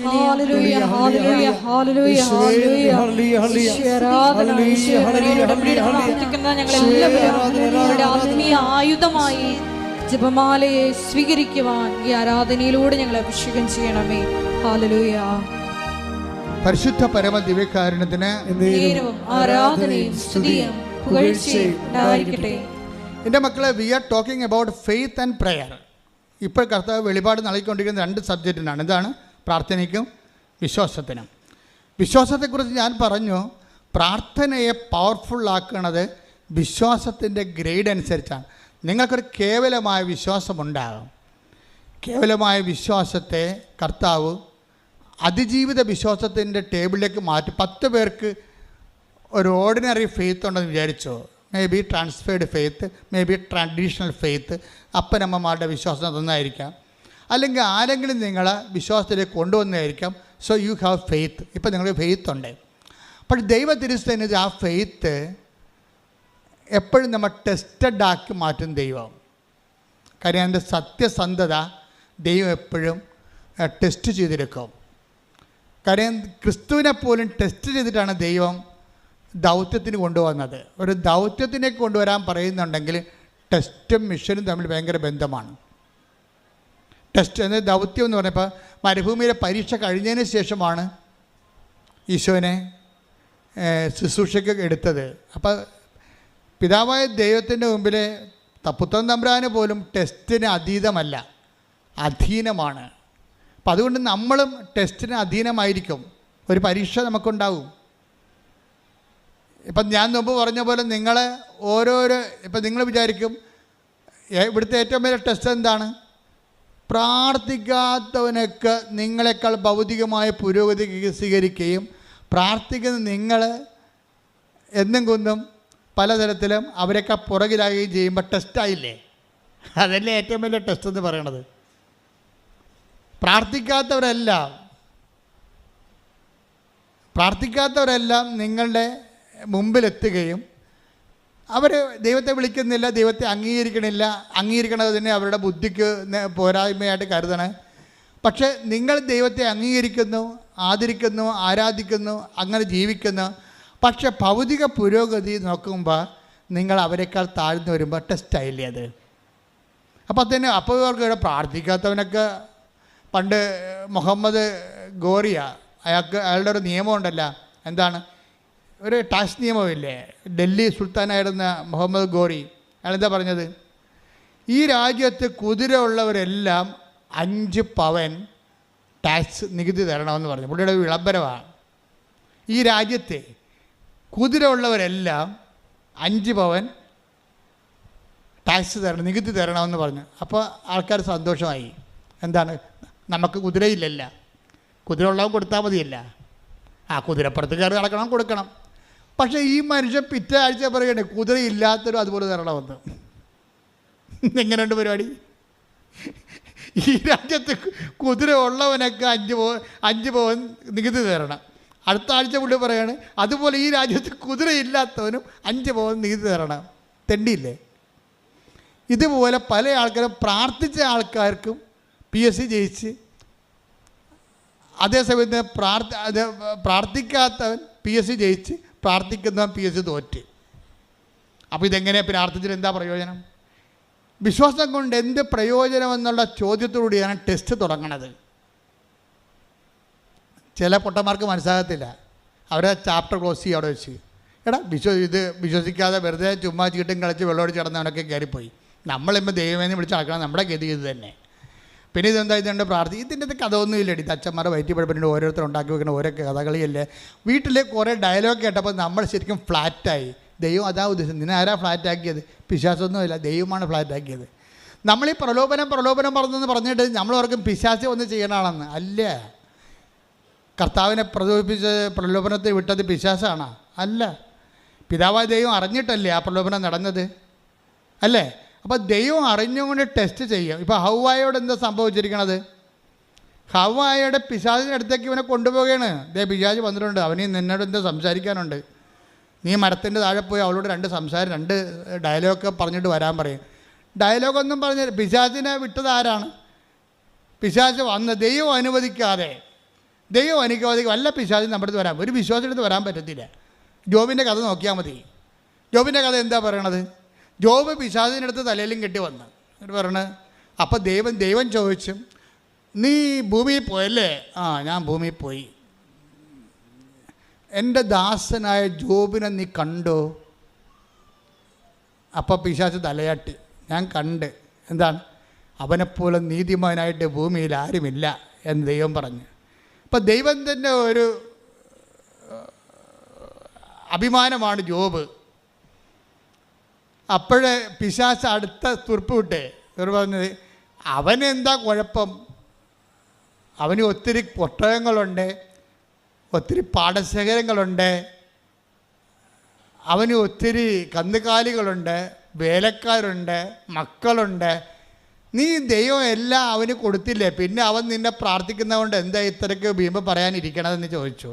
Hallelujah hallelujah hallelujah ഞങ്ങളെല്ലാവരും ആത്മീയ ആയുധമായി ജപമാലയെ സ്വീകരിക്കുവാൻ ഈ ആരാധനയിലൂടെ ഞങ്ങൾ അഭിഷേകം ചെയ്യണമേ. ഹല്ലേലൂയ. പരിശുദ്ധ പരമ ദിവ്യകാരുണ്യത്തിന് ആരാധനയും സ്തുതിയും പുകഴ്ചയും ഉണ്ടായിരിക്കട്ടെ. എൻ്റെ മക്കളെ, we are talking about faith and prayer. ഇപ്പോൾ കർത്താവ് വെളിപാട് നൽകിക്കൊണ്ടിരിക്കുന്ന 2 സബ്ജക്റ്റിനാണ്. ഇതാണ് പ്രാർത്ഥനയ്ക്കും വിശ്വാസത്തിനും. വിശ്വാസത്തെക്കുറിച്ച് ഞാൻ പറഞ്ഞു, പ്രാർത്ഥനയെ പവർഫുള്ളാക്കുന്നത് വിശ്വാസത്തിൻ്റെ ഗ്രേഡ് അനുസരിച്ചാണ്. നിങ്ങൾക്കൊരു കേവലമായ വിശ്വാസമുണ്ടാകും. കേവലമായ വിശ്വാസത്തെ കർത്താവ് അതിജീവിത വിശ്വാസത്തിൻ്റെ ടേബിളിലേക്ക് മാറ്റി. 10 പേർക്ക് ഒരു ഓർഡിനറി ഫെയ്ത്ത് ഉണ്ടെന്ന് വിചാരിച്ചോ. May be transferred faith, may be traditional faith, അപ്പനമ്മമാരുടെ വിശ്വാസം തന്നായിരിക്കാം, അല്ലെങ്കിൽ ആരെങ്കിലും നിങ്ങളെ വിശ്വാസത്തിലേക്ക് കൊണ്ടുവന്നതായിരിക്കാം. So you have faith. ഇപ്പം നിങ്ങൾക്ക് ഫെയ്ത്ത് ഉണ്ട്. പക്ഷേ ദൈവ തിരുസന്നിധിയിൽ ആ ഫെയ്ത്ത് എപ്പോഴും നമ്മൾ ടെസ്റ്റഡ് ആക്കി മാറ്റും ദൈവം. കാര്യം അതിൻ്റെ സത്യസന്ധത ദൈവം എപ്പോഴും ടെസ്റ്റ് ചെയ്തെടുക്കും. കാര്യം ക്രിസ്തുവിനെ പോലും ടെസ്റ്റ് ചെയ്തിട്ടാണ് ദൈവം ദൗത്യത്തിന് കൊണ്ടുവന്നത്. ഒരു ദൗത്യത്തിനെ കൊണ്ടുവരാൻ പറയുന്നുണ്ടെങ്കിൽ ടെസ്റ്റും മിഷനും തമ്മിൽ ഭയങ്കര ബന്ധമാണ്. ടെസ്റ്റ് എന്ന ദൗത്യം എന്ന് പറഞ്ഞപ്പോൾ മരുഭൂമിയിലെ പരീക്ഷ കഴിഞ്ഞതിന് ശേഷമാണ് ഈശോനെ ശുശ്രൂഷയ്ക്ക് എടുത്തത്. അപ്പോൾ പിതാവായ ദൈവത്തിൻ്റെ മുമ്പിൽ പുത്രൻ തമ്പുരാന് പോലും ടെസ്റ്റിന് അതീതമല്ല, അധീനമാണ്. അപ്പം അതുകൊണ്ട് നമ്മളും ടെസ്റ്റിന് അധീനമായിരിക്കും. ഒരു പരീക്ഷ നമുക്കുണ്ടാവും. ഇപ്പം ഞാൻ മുമ്പ് പറഞ്ഞ പോലെ നിങ്ങളെ ഇപ്പം നിങ്ങൾ വിചാരിക്കും ഇവിടുത്തെ ഏറ്റവും വലിയ ടെസ്റ്റ് എന്താണ്? പ്രാർത്ഥിക്കാത്തവനൊക്കെ നിങ്ങളെക്കാൾ ഭൗതികമായ പുരോഗതി സ്വീകരിക്കുകയും പ്രാർത്ഥിക്കുന്ന നിങ്ങൾ എന്നും കൊന്നും പലതരത്തിലും അവരെക്കാൾ പുറകിലാകുകയും ചെയ്യുമ്പോൾ ടെസ്റ്റായില്ലേ? അതല്ലേ ഏറ്റവും വലിയ ടെസ്റ്റ് എന്ന് പറയണത്. പ്രാർത്ഥിക്കാത്തവരെല്ലാം നിങ്ങളുടെ മുമ്പിലെത്തുകയും അവർ ദൈവത്തെ വിളിക്കുന്നില്ല, ദൈവത്തെ അംഗീകരിക്കണത് തന്നെ അവരുടെ ബുദ്ധിക്ക് പോരായ്മയായിട്ട് കരുതണേ. പക്ഷേ നിങ്ങൾ ദൈവത്തെ അംഗീകരിക്കുന്നു, ആദരിക്കുന്നു, ആരാധിക്കുന്നു, അങ്ങനെ ജീവിക്കുന്നു. പക്ഷെ ഭൗതിക പുരോഗതി നോക്കുമ്പോൾ നിങ്ങൾ അവരെക്കാൾ താഴ്ന്നു വരുമ്പോൾ ടെസ്റ്റായില്ലേ അത്? അപ്പോൾ അവർക്ക് പ്രാർത്ഥിക്കാത്തവനൊക്കെ പണ്ട് മുഹമ്മദ് ഗോറിയ അയാളുടെ ഒരു നിയമമുണ്ടല്ലോ. എന്താണ്? ഒരു ടാക്സ് നിയമമില്ലേ? ഡൽഹി സുൽത്താനായിരുന്ന മുഹമ്മദ് ഗോറി അയാളെന്താ പറഞ്ഞത്? ഈ രാജ്യത്ത് കുതിര ഉള്ളവരെല്ലാം 5 പവൻ ടാക്സ് നികുതി തരണമെന്ന് പറഞ്ഞു. പുള്ളിയുടെ വിളംബരമാണ്. ഈ രാജ്യത്തെ കുതിര ഉള്ളവരെല്ലാം 5 പവൻ ടാക്സ് തരണം, നികുതി തരണമെന്ന് പറഞ്ഞു. അപ്പോൾ ആൾക്കാർ സന്തോഷമായി. എന്താണ്? നമുക്ക് കുതിരയില്ലല്ല, കുതിര ഉള്ളവൻ കൊടുത്താൽ മതിയല്ല. കുതിരപ്പുറത്ത് കയറി നടക്കണം, കൊടുക്കണം. പക്ഷേ ഈ മനുഷ്യൻ പിറ്റേ ആഴ്ച പറയണേ കുതിരയില്ലാത്തവരും അതുപോലെ തരണമെന്ന്. എങ്ങനെയുണ്ട് പരിപാടി? ഈ രാജ്യത്ത് കുതിര ഉള്ളവനൊക്കെ 5 പവൻ നികുതി തരണം. അടുത്ത ആഴ്ച പുള്ളി പറയാണ് അതുപോലെ ഈ രാജ്യത്ത് കുതിരയില്ലാത്തവനും 5 പവൻ നികുതി തരണം. തെണ്ടിയില്ലേ? ഇതുപോലെ പല ആൾക്കാരും പ്രാർത്ഥിച്ച ആൾക്കാർക്കും PSC ജയിച്ച്, അതേസമയത്ത് പ്രാർത്ഥിക്കാത്തവൻ PSC ജയിച്ച്, പ്രാർത്ഥിക്കുന്നവൻ PSC തോറ്റ്. അപ്പോൾ ഇതെങ്ങനെയാണ് പ്രാർത്ഥിച്ചിട്ട് എന്താ പ്രയോജനം? വിശ്വാസം കൊണ്ട് എന്ത് പ്രയോജനമെന്നുള്ള ചോദ്യത്തോടുകൂടിയാണ് ടെസ്റ്റ് തുടങ്ങണത്. ചില പൊട്ടന്മാർക്ക് മനസ്സിലാകത്തില്ല. അവരെ ചാപ്റ്റർ ക്ലോസ് ചെയ്യും അവിടെ വെച്ച്. വിശ്വസിക്കാതെ വെറുതെ ചുമ്മാ ചീട്ടും കളിച്ച് വെള്ളമടിച്ച് കിടന്നവനൊക്കെ കയറിപ്പോയി. നമ്മളിപ്പോൾ ദൈവമേന്ന് വിളിച്ച് നടക്കണം. നമ്മുടെ ഗതി ഇത് തന്നെ. പിന്നെ ഇതുണ്ട് ഇതിൻ്റെ കഥ ഒന്നുമില്ല. ഇത് അച്ഛന്മാരെ വയറ്റിപ്പഴപ്പിൻ്റെ ഓരോരുത്തർ ഉണ്ടാക്കി വെക്കുന്ന ഓരോ കഥകളിയല്ലേ. വീട്ടിലെ കുറേ ഡയലോഗ് കേട്ടപ്പോൾ നമ്മൾ ശരിക്കും ഫ്ലാറ്റായി. ദൈവം അതാ ഉദ്ദേശം. നിന്നെ ആരാ ഫ്ലാറ്റാക്കിയത്? പിശാചൊന്നുമില്ല, ദൈവമാണ് ഫ്ലാറ്റാക്കിയത്. നമ്മളീ പ്രലോഭനം പറഞ്ഞെന്ന് പറഞ്ഞിട്ട് നമ്മളവർക്കും പിശാച് ഒന്ന് ചെയ്യണമാണെന്ന് അല്ല. കർത്താവിനെ പ്രലോഭിപ്പിച്ച് പ്രലോഭനത്തെ വിട്ടത് പിശാചാണോ? അല്ല. പിതാവായ ദൈവം അറിഞ്ഞിട്ടല്ലേ ആ പ്രലോഭനം നടന്നത്? അല്ലേ? അപ്പോൾ ദൈവം അറിഞ്ഞുകൊണ്ട് ടെസ്റ്റ് ചെയ്യും. ഇപ്പോൾ ഹവ്വായോട് എന്താ സംഭവിച്ചിരിക്കണത്? ഹവ്വായുടെ പിശാചിൻ്റെ അടുത്തേക്ക് ഇവനെ കൊണ്ടുപോവുകയാണ്. പിശാച് വന്നിട്ടുണ്ട്, അവന് നിന്നോട് എന്താ സംസാരിക്കാനുണ്ട്, നീ മരത്തിൻ്റെ താഴെ പോയി അവളോട് 2 ഡയലോഗൊക്കെ പറഞ്ഞിട്ട് വരാൻ പറയും. ഡയലോഗൊന്നും പറഞ്ഞ് പിശാചിനെ വിട്ടത് ആരാണ്? പിശാച് വന്ന് ദൈവം അനുവദിക്കാതെ ദൈവം അനുഗ്രഹിക്കും. വല്ല പിശാചും നമ്മുടെ അടുത്ത് വരാം. ഒരു വിശ്വാസത്തിൻ്റെ അടുത്ത് വരാൻ പറ്റത്തില്ല. ജോബിൻ്റെ കഥ നോക്കിയാൽ മതി. ജോബിൻ്റെ കഥ എന്താ പറയണത്? ജോബ് പിശാചിൻ്റെ അടുത്ത് തലയിലും കെട്ടി വന്ന് എന്നിട്ട് പറയണത്, അപ്പം ദൈവം ചോദിച്ചു, നീ ഭൂമിയിൽ പോയല്ലേ? ആ, ഞാൻ ഭൂമിയിൽ പോയി. എൻ്റെ ദാസനായ ജോബിനെ നീ കണ്ടോ? അപ്പം പിശാച് തലയാട്ടി, ഞാൻ കണ്ട്. എന്താണ്? അവനെപ്പോലെ നീതിമാനായിട്ട് ഭൂമിയിൽ ആരുമില്ല എന്ന് ദൈവം പറഞ്ഞു. അപ്പം ദൈവത്തിൻ്റെ ഒരു അഭിമാനമാണ് ജോബ്. അപ്പോഴേ പിശാച് അടുത്ത തുറുപ്പ് വിട്ടേ ഇവർ പറഞ്ഞത്, അവനെന്താ കുഴപ്പം? അവന് ഒത്തിരി ഒട്ടകങ്ങളുണ്ട്, ഒത്തിരി പാടശേഖരങ്ങളുണ്ട്, അവന് ഒത്തിരി കന്നുകാലികളുണ്ട്, വേലക്കാരുണ്ട്, മക്കളുണ്ട്. നീ ദൈവം എല്ലാം അവന് കൊടുത്തില്ലേ? പിന്നെ അവൻ നിന്നെ പ്രാർത്ഥിക്കുന്നതുകൊണ്ട് എന്താ ഇത്രയ്ക്ക് ഭീമ പറയാനിരിക്കണതെന്ന് ചോദിച്ചു.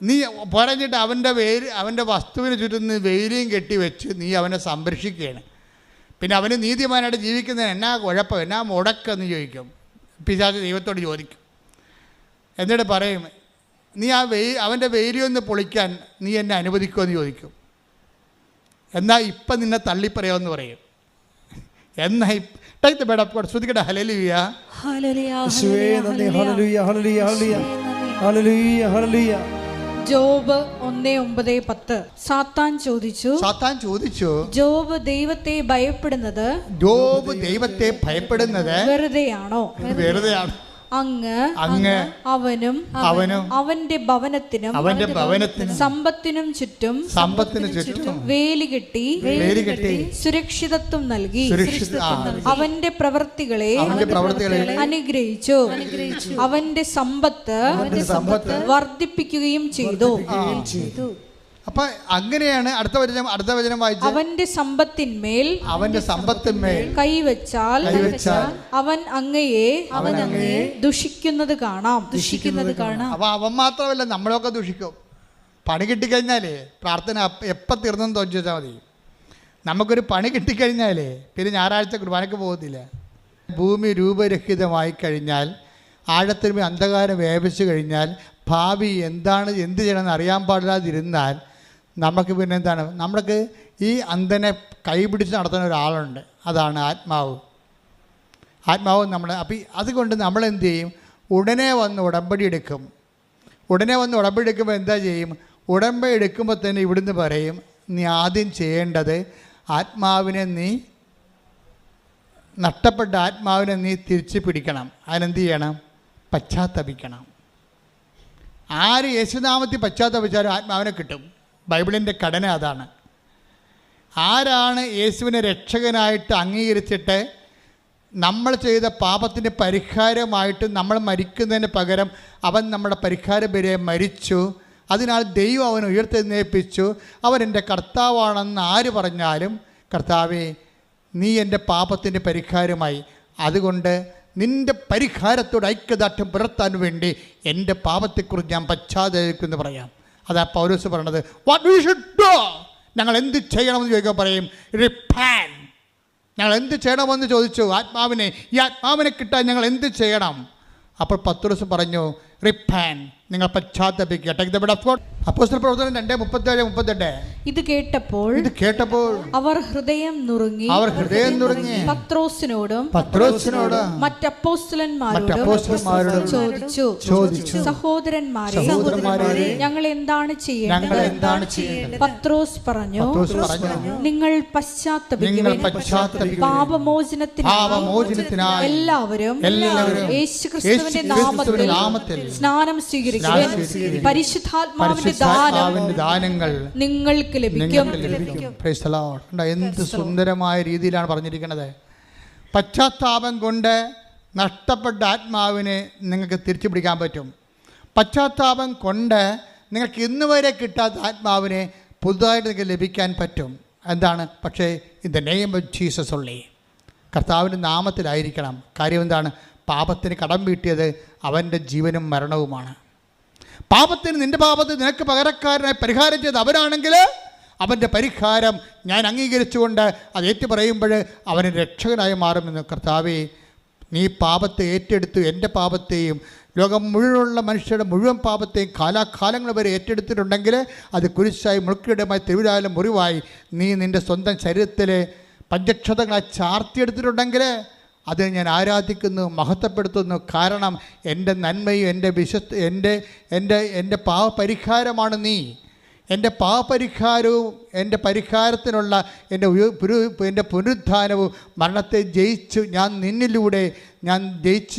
നീ പറഞ്ഞിട്ട് അവൻ്റെ വസ്തുവിന് ചുറ്റും വെയിലും കെട്ടിവെച്ച് നീ അവനെ സംരക്ഷിക്കുകയാണ്. പിന്നെ അവന് നീതിമാനായിട്ട് ജീവിക്കുന്നതിന് എന്നാ കുഴപ്പം, എന്നാ മുടക്കെന്ന് ചോദിക്കും. പിശാച് ദൈവത്തോട് ചോദിക്കും. എന്നിട്ട് പറയും, നീ അവൻ്റെ വെയിലൊന്ന് പൊളിക്കാൻ നീ എന്നെ അനുവദിക്കുമെന്ന് ചോദിക്കും. എന്നാൽ ഇപ്പം നിന്നെ തള്ളിപ്പറയാമെന്ന് പറയും. എന്നാൽ ശ്രദ്ധിക്കട്ടെ. Hallelujah, job 1:9-10. സാത്താൻ ചോദിച്ചു, ജോബ് ദൈവത്തെ ഭയപ്പെടുന്നത് വെറുതെയാണോ? അങ്ങ് അവനും അവന്റെ ഭവനത്തിനും സമ്പത്തിനും ചുറ്റും വേലി കെട്ടി സുരക്ഷിതത്വം നൽകി അവന്റെ പ്രവൃത്തികളെ അനുഗ്രഹിച്ചു. അവന്റെ സമ്പത്ത് വർദ്ധിപ്പിക്കുകയും ചെയ്തു. അപ്പൊ അങ്ങനെയാണ് അടുത്ത വചനം വായിച്ചത്. അവന്റെ സമ്പത്തിന്മേൽ കൈവച്ചാൽ അവൻ അങ്ങയെ ദുഷിക്കുന്നത് കാണാം. അപ്പൊ അവൻ മാത്രമല്ല, നമ്മളൊക്കെ ദുഷിക്കും. പണി കിട്ടിക്കഴിഞ്ഞാലേ പ്രാർത്ഥന എപ്പം തീർന്നെന്ന് തോന്നിച്ചാൽ മതി. നമുക്കൊരു പണി കിട്ടിക്കഴിഞ്ഞാലേ പിന്നെ ഞായറാഴ്ച കുർബാനയ്ക്ക് പോകത്തില്ല. ഭൂമി രൂപരഹിതമായി കഴിഞ്ഞാൽ, ആഴത്തിൽ അന്ധകാരം വ്യാപിച്ചു കഴിഞ്ഞാൽ, ഭാവി എന്ത് ചെയ്യണമെന്ന് അറിയാൻ പാടില്ലാതിരുന്നാൽ നമുക്ക് പിന്നെ എന്താണ്? നമ്മൾക്ക് ഈ അന്ധനെ കൈപിടിച്ച് നടത്തുന്ന ഒരാളുണ്ട്, അതാണ് ആത്മാവ്. അപ്പം അതുകൊണ്ട് നമ്മളെന്ത് ചെയ്യും? ഉടനെ വന്ന് ഉടമ്പടി എടുക്കും. എന്താ ചെയ്യും? ഉടമ്പടി എടുക്കുമ്പോൾ തന്നെ ഇവിടുന്ന് പറയും, നീ ആദ്യം ചെയ്യേണ്ടത് നഷ്ടപ്പെട്ട ആത്മാവിനെ നീ തിരിച്ചു പിടിക്കണം. അതിനെന്ത് ചെയ്യണം? പശ്ചാത്തപിക്കണം. ആര് യേശുനാമത്തിൽ പശ്ചാത്തപിച്ചാലും ആത്മാവിനെ കിട്ടും. ബൈബിളിൻ്റെ ഘടന അതാണ്. ആരാണ് യേശുവിനെ രക്ഷകനായിട്ട് അംഗീകരിച്ചിട്ട് നമ്മൾ ചെയ്ത പാപത്തിൻ്റെ പരിഹാരമായിട്ട് നമ്മൾ മരിക്കുന്നതിന് പകരം അവൻ നമ്മുടെ പരിഹാര ബലിയായി മരിച്ചു, അതിനാൽ ദൈവം അവനെ ഉയർത്തെഴുന്നേൽപ്പിച്ചു, അവൻ എൻ്റെ കർത്താവാണെന്ന് ആര് പറഞ്ഞാലും, കർത്താവേ നീ എൻ്റെ പാപത്തിൻ്റെ പരിഹാരമായി, അതുകൊണ്ട് നിൻ്റെ പരിഹാരത്തോട് ഐക്യദാർഢ്യം പുലർത്താൻ വേണ്ടി എൻ്റെ പാപത്തെക്കുറിച്ച് ഞാൻ പശ്ചാത്തപിക്കുമെന്ന് പറയാം. അതാ പൗലോസ് പറയണത്. വാട്ട് വി ഷുഡ് ഡു, ഞങ്ങൾ എന്ത് ചെയ്യണമെന്ന് ചോദിക്കാൻ പറയും, റിപ്പന്റ്. ഞങ്ങൾ എന്ത് ചെയ്യണമെന്ന് ചോദിച്ചു ആത്മാവിനെ. ഈ ആത്മാവിനെ കിട്ടാൻ ഞങ്ങൾ എന്ത് ചെയ്യണം? അപ്പോൾ പത്രോസ് പറഞ്ഞു, റിപ്പന്റ്, നിങ്ങൾ പശ്ചാത്തപിക്കുക. Take the bread of God. അപ്പോസ്തല പ്രവർത്തനം 2:37-38. ഇത് കേട്ടപ്പോൾ അവർ ഹൃദയം നുറുങ്ങി പത്രോസിനോടും മറ്റപ്പോസ്തലന്മാരോടും ചോദിച്ചു, സഹോദരന്മാരെ ഞങ്ങൾ എന്താണ് ചെയ്യേണ്ടത്? പത്രോസ് പറഞ്ഞു, നിങ്ങൾ പശ്ചാത്തപിക്കുവിൻ, പാപമോചനത്തിനായി എല്ലാവരും യേശുക്രിസ്തുവിന്റെ നാമത്തിൽ സ്നാനം സ്വീകരിക്കും. പരിശുദ്ധാത്മാവിന്റെ ദാനങ്ങൾ നിങ്ങൾക്ക് ലഭിക്കും. എന്ത് സുന്ദരമായ രീതിയിലാണ് പറഞ്ഞിരിക്കുന്നത്. പശ്ചാത്താപം കൊണ്ട് നഷ്ടപ്പെട്ട ആത്മാവിനെ നിങ്ങൾക്ക് തിരിച്ചു പിടിക്കാൻ പറ്റും. പശ്ചാത്താപം കൊണ്ട് നിങ്ങൾക്ക് ഇന്നുവരെ കിട്ടാത്ത ആത്മാവിനെ പുതുതായിട്ട് നിങ്ങൾക്ക് ലഭിക്കാൻ പറ്റും. എന്താണ്? പക്ഷേ in the name of Jesus ഉള്ളി, കർത്താവിൻ്റെ നാമത്തിലായിരിക്കണം. കാര്യം എന്താണ്? പാപത്തിന് കടം വീട്ടിയത് അവൻ്റെ ജീവനും മരണവുമാണ്. നിൻ്റെ പാപത്തിന് നിനക്ക് പകരക്കാരനായി പരിഹാരം ചെയ്ത് അവരാണെങ്കിൽ അവൻ്റെ പരിഹാരം ഞാൻ അംഗീകരിച്ചുകൊണ്ട് അത് ഏറ്റു പറയുമ്പോൾ അവന് രക്ഷകനായി മാറുമെന്ന്. കർത്താവേ, നീ പാപത്തെ ഏറ്റെടുത്തു, എൻ്റെ പാപത്തെയും ലോകം മുഴുവനുള്ള മനുഷ്യരുടെ മുഴുവൻ പാപത്തെയും കാലാകാലങ്ങൾ വരെ ഏറ്റെടുത്തിട്ടുണ്ടെങ്കിൽ അത് കുരിശായി മുൾക്കിടമായി തിരുവിലായാലും മുറിവായി നീ നിൻ്റെ സ്വന്തം ശരീരത്തിലെ പഞ്ചക്ഷതങ്ങളെ ചാർത്തിയെടുത്തിട്ടുണ്ടെങ്കിൽ അത് ഞാൻ ആരാധിക്കുന്നു, മഹത്വപ്പെടുത്തുന്നു. കാരണം എൻ്റെ നന്മയും എൻ്റെ പാപപരിഹാരമാണ് നീ. എൻ്റെ പാപപരിഹാരവും എൻ്റെ പരിഹാരത്തിനുള്ള എൻ്റെ പുനരുദ്ധാനവും മരണത്തെ ജയിച്ചു ഞാൻ നിന്നിലൂടെ ഞാൻ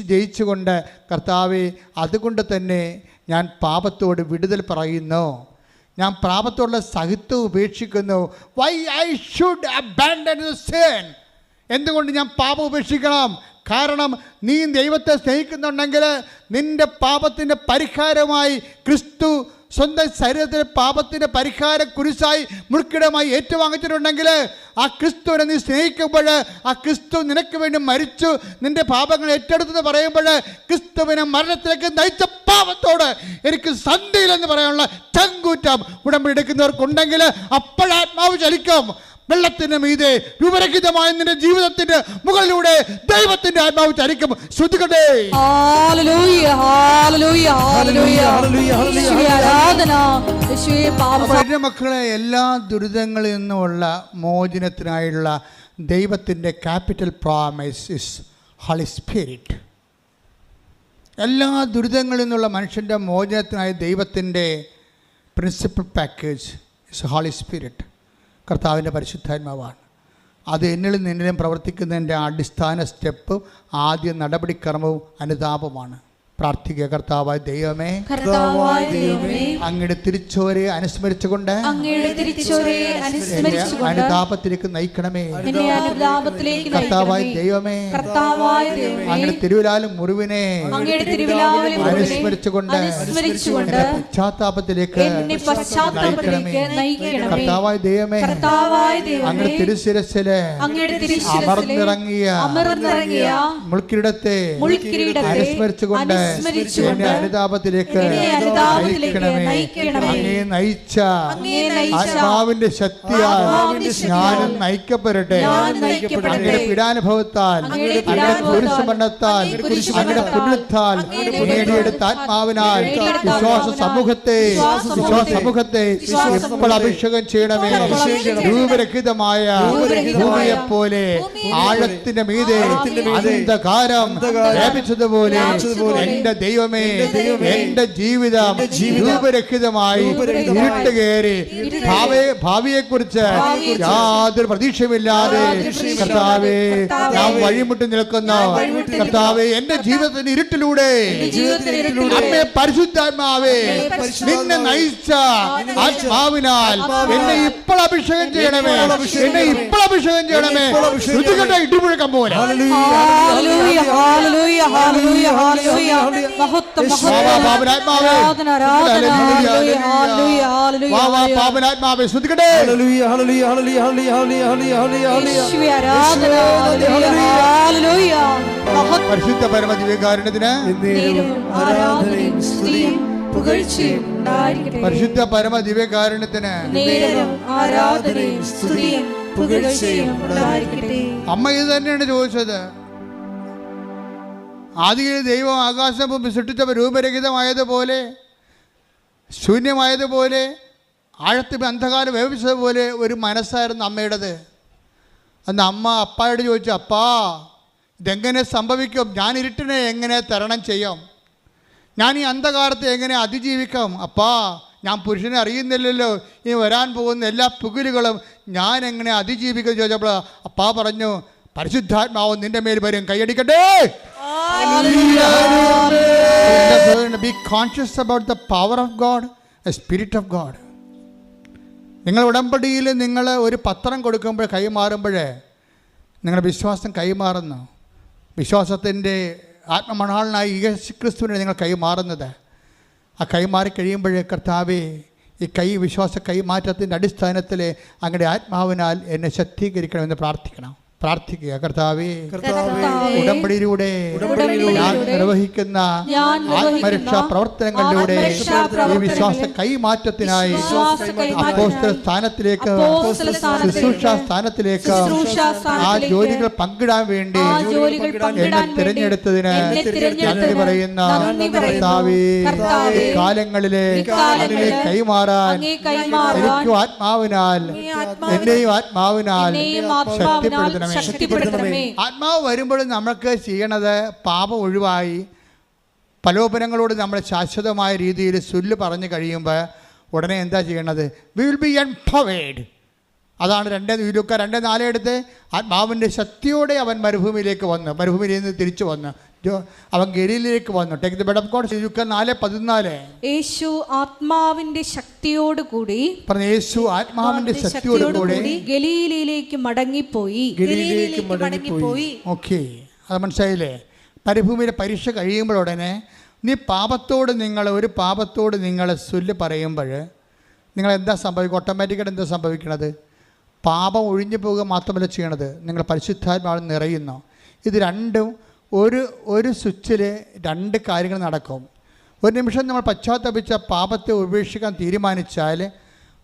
ജയിച്ചുകൊണ്ട് കർത്താവേ, അതുകൊണ്ട് തന്നെ ഞാൻ പാപത്തോട് വിടുതൽ പറയുന്നു. ഞാൻ പാപത്തോടുള്ള സഹിത്വം ഉപേക്ഷിക്കുന്നു. Why I should abandon the sin? എന്തുകൊണ്ട് ഞാൻ പാപം ഉപേക്ഷിക്കണം? കാരണം നീ ദൈവത്തെ സ്നേഹിക്കുന്നുണ്ടെങ്കിൽ നിൻ്റെ പാപത്തിൻ്റെ പരിഹാരമായി ക്രിസ്തു സ്വന്തം ശരീരത്തിലെ പാപത്തിൻ്റെ പരിഹാര കുരിശായി മുൾക്കിടമായി ഏറ്റുവാങ്ങിച്ചിട്ടുണ്ടെങ്കിൽ ആ ക്രിസ്തുവിനെ നീ സ്നേഹിക്കുമ്പോൾ, ആ ക്രിസ്തു നിനക്ക് വേണ്ടി മരിച്ചു നിൻ്റെ പാപങ്ങൾ ഏറ്റെടുത്തെന്ന് പറയുമ്പോൾ, ക്രിസ്തുവിനെ മരണത്തിലേക്ക് നയിച്ച പാപത്തോട് എനിക്ക് സന്ധിയിലെന്ന് പറയാനുള്ള ചങ്കൂറ്റം ഉടമ്പടി എടുക്കുന്നവർക്കുണ്ടെങ്കിൽ അപ്പോഴാത്മാവ് ചലിക്കും. വെള്ളത്തിന് മീതെ രൂപരഹിതമായ നിന്റെ ജീവിതത്തിന്റെ മുകളിലൂടെ ദൈവത്തിന്റെ ആത്മാവ് ചലിക്കും. ശ്രുതികട്ടെ. എൻ്റെ മക്കളെ, എല്ലാ ദുരിതങ്ങളിൽ നിന്നുമുള്ള മോചനത്തിനായുള്ള ദൈവത്തിൻ്റെ capital promise is holy spirit. എല്ലാ ദുരിതങ്ങളിൽ നിന്നുള്ള മനുഷ്യൻ്റെ മോചനത്തിനായി ദൈവത്തിൻ്റെ principal package is holy spirit. കർത്താവിൻ്റെ പരിശുദ്ധാത്മാവാണ്. അത് എന്നിലും നിന്നിലും പ്രവർത്തിക്കുന്നതിൻ്റെ അടിസ്ഥാന സ്റ്റെപ്പ്, ആദ്യ നടപടിക്രമവും അനുതാപമാണ്. പ്രാർത്ഥിക്കുക. കർത്താവായ ദൈവമേ, അങ്ങയുടെ തിരിച്ചോരെ അനുസ്മരിച്ചുകൊണ്ട് അനുതാപത്തിലേക്ക് നയിക്കണമേ. കർത്താവായ ദൈവമേ, അങ്ങയുടെ തിരുവിലാലും മുറിവിനെ അനുസ്മരിച്ചുകൊണ്ട് പശ്ചാത്താപത്തിലേക്ക് നയിക്കണമേ. കർത്താവായ ദൈവമേ, അങ്ങയുടെ തിരുശിരസില് അമർന്നിറങ്ങിയ മുൾക്കിരീടത്തെ അനുസ്മരിച്ചുകൊണ്ട് അനുതാപത്തിലേക്ക് അങ്ങേ നയിച്ച ആത്മാവിന്റെ ശക്തിയാൽ ഞാനും നയിക്കപ്പെടട്ടെ. അങ്ങയുടെ പീഡാനുഭവത്താൽ, അങ്ങയുടെ കുരിശുമരണത്താൽ, അങ്ങയുടെ പുനരുത്ഥാൽ നേടിയെടുത്ത ആത്മാവിനാൽ വിശ്വാസ സമൂഹത്തെ ഇപ്പോൾ അഭിഷേകം ചെയ്യണമേ. രൂപരഹിതമായ ഭൂമിയെപ്പോലെ ആഴത്തിന്റെ മീതെ അന്ധകാരം വ്യാപിച്ചതുപോലെ എന്റെ ദൈവമേ, എന്റെ ജീവിതം രൂപരഹിതമായി ഇരുട്ട് കയറി ഭാവിയെക്കുറിച്ച് യാതൊരു പ്രതീക്ഷയുമില്ലാതെ കർത്താവേ ഞാൻ വഴിമുട്ടി നിൽക്കുന്നു. കർത്താവേ, എന്റെ ജീവിതത്തിന്റെ ഇരുട്ടിലൂടെ അമ്മേ പരിശുദ്ധാത്മാവേ, നിന്നെ നയിച്ച ആത്മാവിനാൽ എന്നെ ഇപ്പോൾ അഭിഷേകം ചെയ്യണമേ. എന്നെ ഇപ്പോൾ അഭിഷേകം ചെയ്യണമേ. ഇടിമുഴക്കം പോലെ പാപനാത്മാവേ ശ്രദ്ധിക്കട്ടെ. പരിശുദ്ധ പരമദിവ്യകാരുണ്യത്തിന് പരിശുദ്ധ പരമദിവ്യകാരുണ്യത്തിന് അമ്മ ഇത് തന്നെയാണ് ചോദിച്ചത്. ആദിയിൽ ദൈവം ആകാശം സൃഷ്ടിച്ചപ്പോൾ രൂപരഹിതമായതുപോലെ, ശൂന്യമായതുപോലെ, ആഴത്തിൽ അന്ധകാരം വ്യാപിച്ചതുപോലെ ഒരു മനസ്സായിരുന്നു അമ്മയുടേത്. അന്ന് അമ്മ അപ്പായോട് ചോദിച്ചു, അപ്പാ ഇതെങ്ങനെ സംഭവിക്കും? ഞാൻ ഇരുട്ടിനെ എങ്ങനെ തരണം ചെയ്യും? ഞാൻ ഈ അന്ധകാരത്തെ എങ്ങനെ അതിജീവിക്കാം? അപ്പാ ഞാൻ പുരുഷനെ അറിയുന്നില്ലല്ലോ, ഇനി വരാൻ പോകുന്ന എല്ലാ പുകിലുകളും ഞാൻ എങ്ങനെ അതിജീവിക്കും ചോദിച്ചപ്പോൾ അപ്പാ പറഞ്ഞു, പരിശുദ്ധാത്മാവ് നിന്റെ മേൽ വരും, കൈയടിക്കട്ടെ. Be conscious about the power of God, the Spirit of God. നിങ്ങൾ ഉടമ്പടിയിൽ നിങ്ങൾ ഒരു പത്രം കൊടുക്കുമ്പോൾ കൈമാറുമ്പോൾ നിങ്ങളുടെ വിശ്വാസം കൈമാറുന്നു. വിശ്വാസത്തിൻ്റെ ആത്മമണാളനായി യേശുക്രിസ്തുവിനെ നിങ്ങൾ കൈമാറുന്നത്. ആ കൈമാറി കഴിയുമ്പോഴേ കർത്താവേ, ഈ വിശ്വാസ കൈമാറ്റത്തിൻ്റെ അടിസ്ഥാനത്തിൽ അങ്ങയുടെ ആത്മാവിനാൽ എന്നെ ശക്തീകരിക്കണമെന്ന് പ്രാർത്ഥിക്കണം. പ്രാർത്ഥിക്കുക. കർത്താവേ, കർത്താവേ, ഉടമ്പടിയിലൂടെ ഞാൻ നിർവഹിക്കുന്ന ആത്മരക്ഷാ പ്രവർത്തനങ്ങളിലൂടെ ഈ വിശ്വാസ കൈമാറ്റത്തിനായി അപ്പോസ്തല സ്ഥാനത്തിലേക്ക്, ശുശ്രൂഷ സ്ഥാനത്തിലേക്ക് ആ ജോലികൾ പങ്കിടാൻ വേണ്ടി എന്നെ തിരഞ്ഞെടുത്തതിന് നന്ദി പറയുന്ന കർത്താവേ, കാലങ്ങളിലെ കൈമാറാൻ എനിക്കും ആത്മാവിനാൽ എന്നെയും ആത്മാവിനാൽ ശക്തിപ്പെടുത്തണമേ. ആത്മാവ് വരുമ്പോഴും നമ്മൾക്ക് ചെയ്യണത് പാപം ഒഴിവായി പലോപനങ്ങളോട് നമ്മൾ ശാശ്വതമായ രീതിയിൽ സുല്ല് പറഞ്ഞു കഴിയുമ്പോൾ ഉടനെ എന്താ ചെയ്യണത്? We will be empowered. അതാണ് 2:4 എടുത്ത് ആത്മാവിൻ്റെ ശക്തിയോടെ അവൻ മരുഭൂമിയിലേക്ക് വന്നു, മരുഭൂമിയിൽ നിന്ന് തിരിച്ചു വന്നു, അവൻ ഗലീലയിലേക്ക് വന്നു. Take the bed of God. ലൂക്ക 4:14. യേശു ആത്മാവിന്റെ ശക്തിയോട് കൂടി, യേശു ആത്മാവിന്റെ ശക്തിയോട് കൂടി ഗലീലയിലേക്ക് മടങ്ങിപ്പോയി. ഓക്കെ, അത് മനസ്സിലായില്ലേ? മരുഭൂമിയിലെ പരീക്ഷ കഴിയുമ്പോഴുടനെ ഒരു പാപത്തോട് നിങ്ങൾ സുല്ല് പറയുമ്പോൾ നിങ്ങൾ എന്താ സംഭവിക്കുക? ഓട്ടോമാറ്റിക്കായിട്ട് എന്താ സംഭവിക്കണത്? പാപം ഒഴിഞ്ഞു പോകുക മാത്രമല്ല ചെയ്യണത്, നിങ്ങൾ പരിശുദ്ധാത്മാവിൽ നിറയുന്നു. ഇത് രണ്ടും ഒരു സ്വിച്ചിൽ 2 കാര്യങ്ങൾ നടക്കും. ഒരു നിമിഷം നമ്മൾ പശ്ചാത്തപിച്ച പാപത്തെ ഉപേക്ഷിക്കാൻ തീരുമാനിച്ചാൽ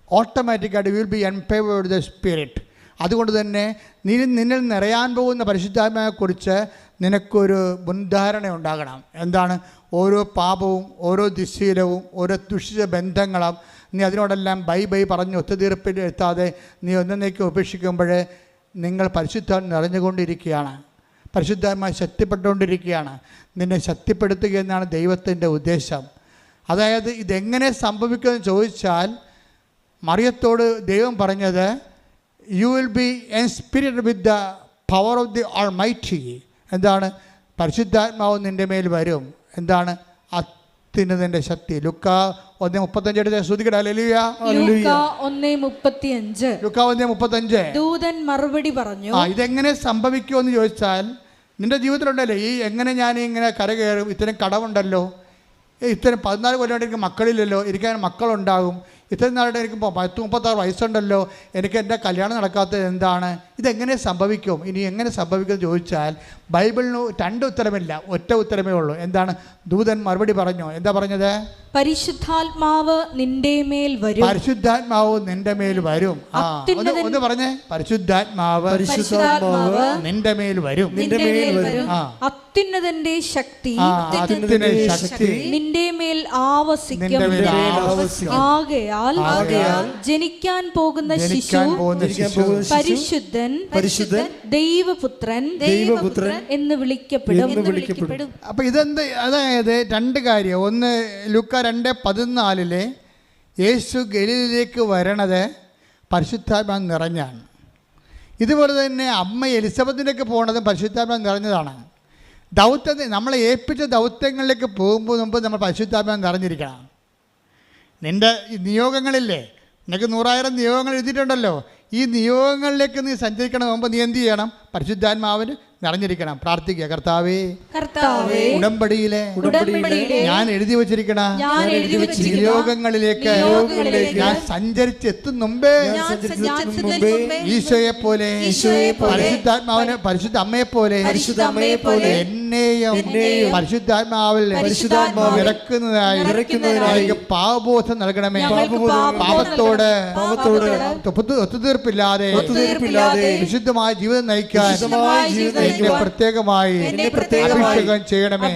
ഓട്ടോമാറ്റിക്കായിട്ട് will be empowered the spirit. അതുകൊണ്ട് തന്നെ നിന്നിൽ നിറയാൻ പോകുന്ന പരിശുദ്ധാത്മാവിനെക്കുറിച്ച് നിനക്കൊരു മുൻധാരണ ഉണ്ടാകണം. എന്താണ്? ഓരോ പാപവും, ഓരോ ദുശ്ശീലവും, ഓരോ ദുഷിച്ച ബന്ധങ്ങളും നീ അതിനോടെല്ലാം ബൈ പറഞ്ഞ് ഒത്തുതീർപ്പിൽ എത്താതെ നീ ഒന്നേക്ക് ഉപേക്ഷിക്കുമ്പോൾ നിങ്ങൾ പരിശുദ്ധാത്മ നിറഞ്ഞുകൊണ്ടിരിക്കുകയാണ്, പരിശുദ്ധാത്മായി ശക്തിപ്പെട്ടുകൊണ്ടിരിക്കുകയാണ്. നിന്നെ ശക്തിപ്പെടുത്തുക എന്നാണ് ദൈവത്തിൻ്റെ ഉദ്ദേശം. അതായത് ഇതെങ്ങനെ സംഭവിക്കുമെന്ന് ചോദിച്ചാൽ മറിയത്തോട് ദൈവം പറഞ്ഞത് you will be inspirited with the power of the almighty. എന്താണ്? പരിശുദ്ധാത്മാവ് നിൻ്റെ മേൽ വരും. എന്താണ്? അത്യുന്നതൻ്റെ ശക്തി. ലൂക്ക 1:35 ശ്രദ്ധിക്കട്ടെ. ഹല്ലേലൂയ. ലൂക്ക 1:35. ദൂതൻ മറുപടി പറഞ്ഞു. ഇതെങ്ങനെ സംഭവിക്കുമെന്ന് ചോദിച്ചാൽ നിൻ്റെ ജീവിതത്തിലുണ്ടല്ലേ ഈ എങ്ങനെ ഞാൻ ഇങ്ങനെ കരകയറും, ഇത്രയും കടമുണ്ടല്ലോ, ഇത്രയും 14 കൊല്ലം കൊണ്ട് എനിക്ക് മക്കളില്ലല്ലോ, എനിക്ക് മക്കളുണ്ടാകും, ഇത്രയും നാളുടെ എനിക്ക് 36 വയസ്സുണ്ടല്ലോ, എനിക്ക് എൻ്റെ കല്യാണം നടക്കാത്തത് എന്താണ്? ഇതെങ്ങനെ സംഭവിക്കും? ഇനി എങ്ങനെ സംഭവിക്കുമെന്ന് ചോദിച്ചാൽ ബൈബിളിന് 2 ഉത്തരമില്ല, ഒറ്റ ഉത്തരമേ ഉള്ളൂ. എന്താണ്? ദൂതൻ മറുപടി പറഞ്ഞു. എന്താ പറഞ്ഞത്? പരിശുദ്ധാത്മാവ് നിന്റെ മേൽ വരും. പരിശുദ്ധാത്മാവ് നിന്റെ മേൽ വരും. ഒന്ന് പറഞ്ഞേ. പരിശുദ്ധാത്മാവ് നിന്റെ മേൽ വരും. അത്യുന്നതന്റെ ശക്തി നിന്റെ മേൽ ആവസിക്കും. ആകയാൽ ജനിക്കാൻ പോകുന്ന ശിശു പരിശുദ്ധൻ ദൈവപുത്രൻ എന്ന് വിളിക്കപ്പെടും. അപ്പൊ ഇതെന്ത്? അതായത് 2 കാര്യം. ഒന്ന്, ലൂക്ക 2:14 യേശു ഗലീലയിലേക്ക് വരണത് പരിശുദ്ധാത്മാവ് നിറഞ്ഞാണ്. ഇതുപോലെ തന്നെ അമ്മ എലിസബത്തിലേക്ക് പോകുന്നതും പരിശുദ്ധാത്മാവ് നിറഞ്ഞതാണ്. നമ്മളെ ഏൽപ്പിച്ച ദൗത്യങ്ങളിലേക്ക് പോകുമ്പോൾ മുമ്പ് നമ്മൾ പരിശുദ്ധാത്മാവ് നിറഞ്ഞിരിക്കണം. നിൻ്റെ നിയോഗങ്ങളില്ലേ, നിനക്ക് 100,000 നിയോഗങ്ങൾ എഴുതിയിട്ടുണ്ടല്ലോ, ഈ നിയോഗങ്ങളിലേക്ക് നീ സഞ്ചരിക്കണം മുമ്പ് നീ എന്ത് ചെയ്യണം? പരിശുദ്ധാത്മാവിന് നിറഞ്ഞിരിക്കണം. പ്രാർത്ഥിക്കുക. കർത്താവേ, ഉടമ്പടിയിലെ ഞാൻ എഴുതി വച്ചിരിക്കണ നിയോഗങ്ങളിലേക്ക് ഞാൻ സഞ്ചരിച്ചെത്തും മുമ്പേ ഈശോയെ പോലെ, പരിശുദ്ധ അമ്മയെ പോലെ എന്നെയും പരിശുദ്ധാത്മാവിൽ നിറക്കുന്നതായി പാപബോധം നൽകണമേ. പാപത്തോട് ഒത്തുതീർപ്പില്ലാതെ വിശുദ്ധമായ ജീവിതം നയിക്കാൻ എന്നെ പ്രത്യേകമായി അഭിഷേകം ചെയ്യണമേ.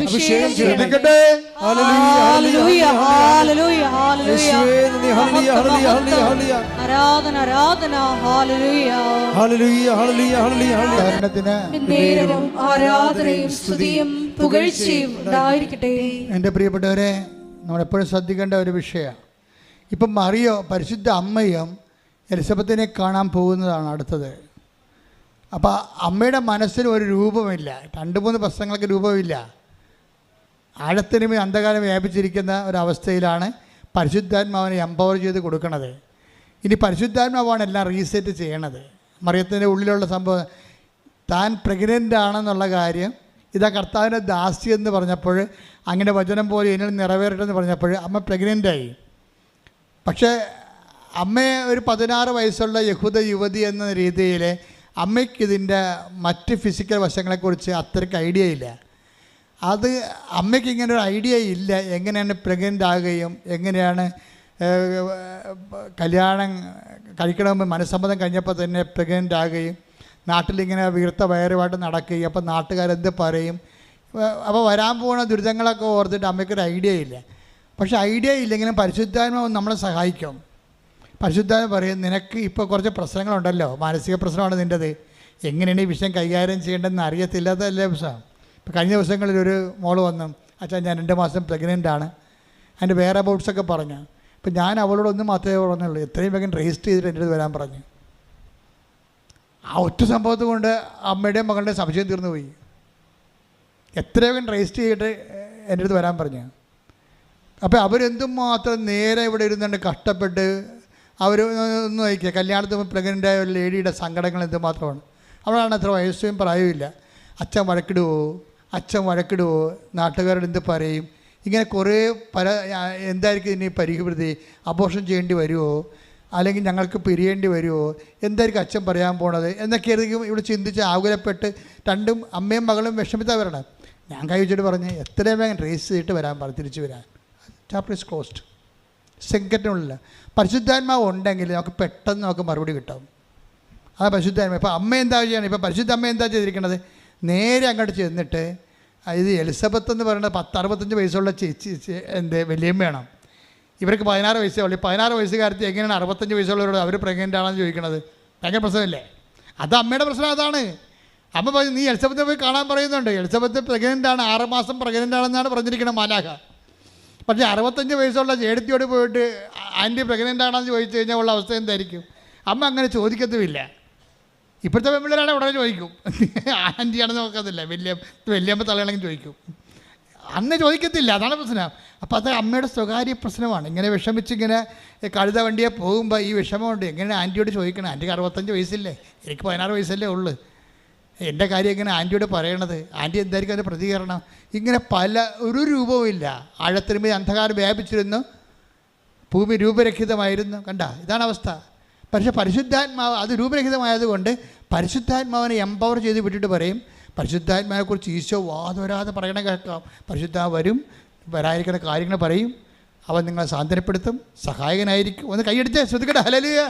എൻ്റെ പ്രിയപ്പെട്ടവരെ, നമ്മളെപ്പോഴും ശ്രദ്ധിക്കേണ്ട ഒരു വിഷയമാണ്. ഇപ്പം മറിയോ പരിശുദ്ധ അമ്മയും എലിസബത്തിനെ കാണാൻ പോകുന്നതാണ് അടുത്തത്. അപ്പോൾ അമ്മയുടെ മനസ്സിന് ഒരു രൂപമില്ല, 2-3 പ്രശ്നങ്ങൾക്ക് രൂപമില്ല. ആഴത്തിനുമേ അന്ധകാരം വ്യാപിച്ചിരിക്കുന്ന ഒരവസ്ഥയിലാണ് പരിശുദ്ധാത്മാവിനെ എംപവർ ചെയ്ത് കൊടുക്കുന്നത്. ഇനി പരിശുദ്ധാത്മാവാണ് എല്ലാം റീസെറ്റ് ചെയ്യണത്. മറിയത്തിൻ്റെ ഉള്ളിലുള്ള സംഭവം, താൻ പ്രഗ്നൻ്റ് ആണെന്നുള്ള കാര്യം, ഇതാ കർത്താവിൻ്റെ ദാസി എന്ന് പറഞ്ഞപ്പോൾ, അങ്ങനെ വചനം പോലെ എന്നിൽ നിറവേറട്ടെന്ന് പറഞ്ഞപ്പോൾ അമ്മ പ്രഗ്നൻ്റായി. പക്ഷേ അമ്മയെ ഒരു 16 വയസ്സുള്ള യഹൂദ യുവതി എന്ന രീതിയിൽ അമ്മയ്ക്ക് ഇതിൻ്റെ മറ്റ് ഫിസിക്കൽ വശങ്ങളെക്കുറിച്ച് അത്രയ്ക്ക് ഐഡിയ ഇല്ല. അത് അമ്മയ്ക്ക് ഇങ്ങനെ ഒരു ഐഡിയ ഇല്ല, എങ്ങനെയാണ് പ്രഗ്നൻ്റ് ആകുകയും എങ്ങനെയാണ് കല്യാണം കഴിക്കണമെന്ന് മനസ്സമ്മതം കഴിഞ്ഞപ്പോൾ തന്നെ പ്രഗ്നൻ്റ് ആകുകയും നാട്ടിലിങ്ങനെ വീർത്ത വയറുമായിട്ട് നടക്കുകയും അപ്പോൾ നാട്ടുകാരെന്ത് പറയും, അപ്പോൾ വരാൻ പോകുന്ന ദുരിതങ്ങളൊക്കെ ഓർത്തിട്ട് അമ്മയ്ക്കൊരു ഐഡിയ ഇല്ല. പക്ഷേ ഐഡിയ ഇല്ലെങ്കിലും പരിശുദ്ധാത്മാവ് നമ്മളെ സഹായിക്കും. പരിശുദ്ധാത്മാവ് പറയും, നിനക്ക് ഇപ്പോൾ കുറച്ച് പ്രശ്നങ്ങളുണ്ടല്ലോ, മാനസിക പ്രശ്നമാണ് നിൻ്റെത്, എങ്ങനെയാണ് ഈ വിഷയം കൈകാര്യം ചെയ്യേണ്ടതെന്ന് അറിയത്തില്ലാത്തല്ലേ വിഷയം. ഇപ്പോൾ കഴിഞ്ഞ ദിവസങ്ങളിൽ ഒരു മോള് വന്നു, അച്ഛാ ഞാൻ 2 മാസം പ്രഗ്നൻ്റാണ്, അതിൻ്റെ വേറെ അബൌട്ട്സൊക്കെ പറഞ്ഞു. ഇപ്പം ഞാൻ അവളോടൊന്നും മാത്രമേ പറഞ്ഞുള്ളൂ, എത്രയും വേഗം രജിസ്റ്റർ ചെയ്തിട്ട് എൻ്റെ അടുത്ത് വരാൻ പറഞ്ഞു. ആ ഒറ്റ സംഭവത്ത് കൊണ്ട് അമ്മയുടെയും മകളുടെയും സംശയം തീർന്നു പോയി. എത്രയും വേഗം രജിസ്റ്റർ ചെയ്തിട്ട് എൻ്റെ അടുത്ത് വരാൻ പറഞ്ഞു. അപ്പോൾ അവരെന്തും മാത്രം നേരെ ഇവിടെ ഇരുന്നുകൊണ്ട് കഷ്ടപ്പെട്ട് അവർ ഒന്ന് നോക്കിയാൽ കല്യാണത്തിന് പ്രഗ്നൻ്റായ ഒരു ലേഡിയുടെ സങ്കടങ്ങൾ എന്തുമാത്രമാണ്. അവളാണ് അത്ര വയസ്സും പ്രായവുമില്ല. അച്ഛൻ വഴക്കിടുവോ, നാട്ടുകാരോട് എന്ത് പറയും, ഇങ്ങനെ കുറേ എന്തായിരിക്കും ഇനി പരിഹൃതി, അബോർഷൻ ചെയ്യേണ്ടി വരുമോ, അല്ലെങ്കിൽ ഞങ്ങൾക്ക് പിരിയേണ്ടി വരുമോ, എന്തായിരിക്കും അച്ഛൻ പറയാൻ പോണത് എന്നൊക്കെയായിരിക്കും ഇവിടെ ചിന്തിച്ച് ആകുലപ്പെട്ട് രണ്ടും അമ്മയും മകളും വിഷമിത്താൻ വരണം. ഞാൻ കൈ വെച്ചിട്ട് പറഞ്ഞ് എത്രയും വേഗം റേസ് ചെയ്തിട്ട് വരാൻ പറഞ്ഞു, തിരിച്ചു വരാൻ. Chapter is closed. സെക്കൻഡിനുള്ളിൽ പരിശുദ്ധാത്മാവ് ഉണ്ടെങ്കിൽ നമുക്ക് പെട്ടെന്ന് നമുക്ക് മറുപടി കിട്ടും. ആ പരിശുദ്ധാത്മാവ് ഇപ്പോൾ അമ്മ എന്താ ചെയ്യണം, ഇപ്പോൾ പരിശുദ്ധ അമ്മ എന്താ ചെയ്തിരിക്കണത്, നേരെ അങ്ങോട്ട് ചെന്നിട്ട് ഇത് എലിസബത്ത് എന്ന് പറയുന്നത് 65 വയസ്സുള്ള ചേച്ചി വലിയമ്മയാണ്. ഇവർക്ക് 16 വയസ്സേ ഉള്ളൂ. 16 വയസ്സുകാരത്തി എങ്ങനെയാണ് 65 വയസ്സുള്ളവരോട് അവർ പ്രഗ്നൻ്റ് ആണെന്ന് ചോദിക്കണത്? ഭയങ്കര പ്രശ്നമില്ലേ? അത് അമ്മയുടെ പ്രശ്നം അതാണ്. അമ്മ പറഞ്ഞു, നീ എലിസബത്തെ പോയി കാണാൻ പറയുന്നുണ്ട്, എലിസബത്ത് പ്രഗ്നൻ്റാണ്, 6 മാസം പ്രഗ്നൻ്റ് ആണെന്നാണ് പറഞ്ഞിരിക്കുന്നത് മാലാഖ. പക്ഷേ 65 വയസ്സുള്ള ചേടത്തിയോട് പോയിട്ട് ആൻറ്റി പ്രഗ്നൻ്റ് ആണെന്ന് ചോദിച്ചു കഴിഞ്ഞാൽ ഉള്ള അവസ്ഥ എന്തായിരിക്കും? അമ്മ അങ്ങനെ ചോദിക്കത്തുമില്ല. ഇപ്പോഴത്തെ പെൺപിള്ളേരാണ് ഉടനെ ചോദിക്കും, ആൻറ്റിയാണെന്ന് നോക്കത്തില്ല, വലിയമ്മ തലയാണെങ്കിൽ ചോദിക്കും. അന്ന് ചോദിക്കത്തില്ല, അതാണ് പ്രശ്നം. അപ്പോൾ അത് അമ്മയുടെ സ്വകാര്യ പ്രശ്നമാണ്. ഇങ്ങനെ വിഷമിച്ച് ഇങ്ങനെ കഴുത വണ്ടിയെ പോകുമ്പോൾ ഈ വിഷമമുണ്ട്. എങ്ങനെ ആൻറ്റിയോട് ചോദിക്കണം? ആൻറ്റിക്ക് 65 വയസ്സില്ലേ, എനിക്ക് 16 വയസ്സല്ലേ ഉള്ളൂ, എൻ്റെ കാര്യം എങ്ങനെ ആൻറ്റിയോട് പറയണത്? ആൻറ്റി എന്തായിരിക്കും അതിൻ്റെ പ്രതികരണം? ഇങ്ങനെ ഒരു രൂപവുമില്ല. ആഴത്തിനുമേ അന്ധകാരം വ്യാപിച്ചിരുന്നു, ഭൂമി രൂപരഹിതമായിരുന്നു. കണ്ട, ഇതാണ് അവസ്ഥ. പക്ഷേ പരിശുദ്ധാത്മാവ് അത് രൂപരഹിതമായതുകൊണ്ട് പരിശുദ്ധാത്മാവിനെ എംപവർ ചെയ്ത് വിട്ടിട്ട് പറയും, പരിശുദ്ധാത്മാവിനെക്കുറിച്ച് ഈശോ വാദോരാതെ പറയണ കേൾക്കാം. പരിശുദ്ധാത്മാവ് വരും, വരാതിരിക്കുന്ന കാര്യങ്ങൾ പറയും, അവൻ നിങ്ങളെ സാന്ത്വനപ്പെടുത്തും, സഹായകനായിരിക്കും. ഒന്ന് കൈയടിച്ച് ശ്രദ്ധിക്കട്ടെ. ഹല്ലേലൂയ.